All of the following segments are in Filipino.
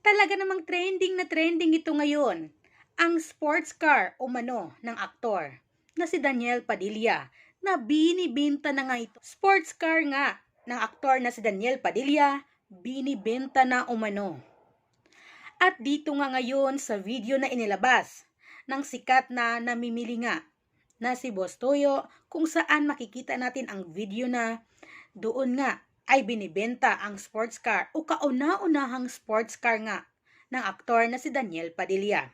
Talaga namang trending na trending ito ngayon, ang sports car umano ng aktor na si Daniel Padilla na binibenta na nga ito. Sports car nga ng aktor na si Daniel Padilla, binibenta na umano. At dito nga ngayon sa video na inilabas ng sikat na namimili nga na si Boss Toyo, kung saan makikita natin ang video na doon nga ay binibenta ang sports car o kauna-unahang sports car nga ng aktor na si Daniel Padilla.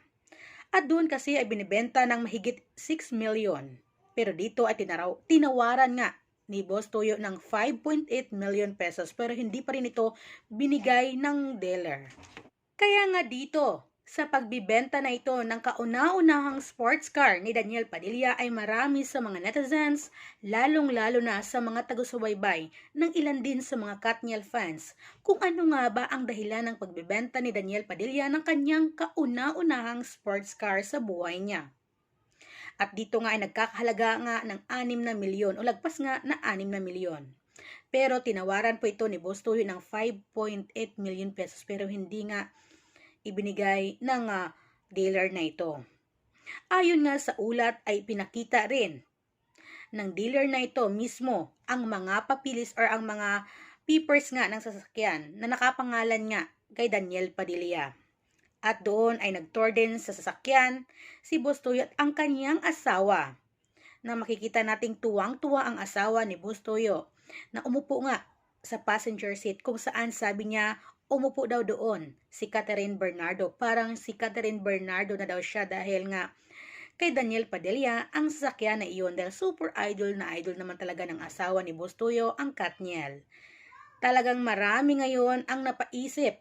At doon kasi ay binibenta ng mahigit 6 million. Pero dito ay tinawaran nga ni Boss Toyo ng 5.8 million pesos, pero hindi pa rin ito binigay ng dealer. Kaya nga dito, sa pagbibenta na ito ng kauna-unahang sports car ni Daniel Padilla ay marami sa mga netizens, lalong-lalo na sa mga taga-subaybay ng ilan din sa mga Katniel fans, kung ano nga ba ang dahilan ng pagbibenta ni Daniel Padilla ng kanyang kauna-unahang sports car sa buhay niya. At dito nga ay nagkakahalaga nga ng 6 na milyon o lagpas nga na 6 na milyon. Pero tinawaran po ito ni Boss Toyo ng 5.8 million pesos, pero hindi nga ibinigay ng dealer na ito. Ayon nga sa ulat ay pinakita rin ng dealer na ito mismo ang mga papilis or ang mga papers nga ng sasakyan na nakapangalan nga kay Daniel Padilla. At doon ay nagtour din sa sasakyan si Boss Toyo at ang kanyang asawa, na makikita nating tuwang-tuwa ang asawa ni Boss Toyo na umupo nga sa passenger seat, kung saan sabi niya umupo daw doon si Catherine Bernardo. Parang si Catherine Bernardo na daw siya dahil nga kay Daniel Padilla ang sasakyan na iyon, dahil super idol na idol naman talaga ng asawa ni Boss Toyo ang Katniel. Talagang marami ngayon ang napaisip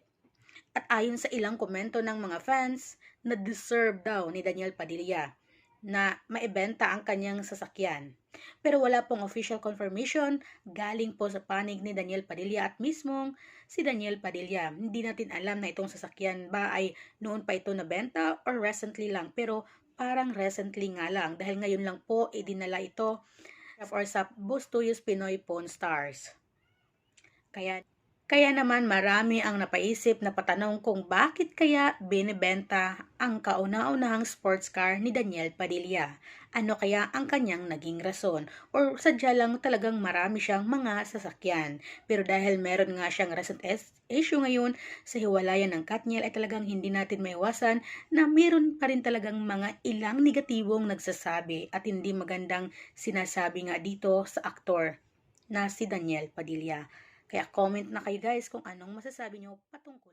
at ayon sa ilang komento ng mga fans na deserve daw ni Daniel Padilla na maibenta ang kanyang sasakyan. Pero wala pong official confirmation galing po sa panig ni Daniel Padilla at mismong si Daniel Padilla. Hindi natin alam na itong sasakyan ba ay noon pa ito nabenta or recently lang. Pero parang recently nga lang dahil ngayon lang po idinala ito or sa Boss Toyo's Pinoy Pawn Stars. Kaya naman marami ang napaisip na patanong kung bakit kaya binibenta ang kauna-unahang sports car ni Daniel Padilla. Ano kaya ang kanyang naging rason? Or sadya lang talagang marami siyang mga sasakyan. Pero dahil meron nga siyang recent issue ngayon sa hiwalayan ng Katniel ay talagang hindi natin maiwasan na meron pa rin talagang mga ilang negatibong nagsasabi at hindi magandang sinasabi nga dito sa aktor na si Daniel Padilla. Kaya comment na kayo guys kung anong masasabi nyo patungkol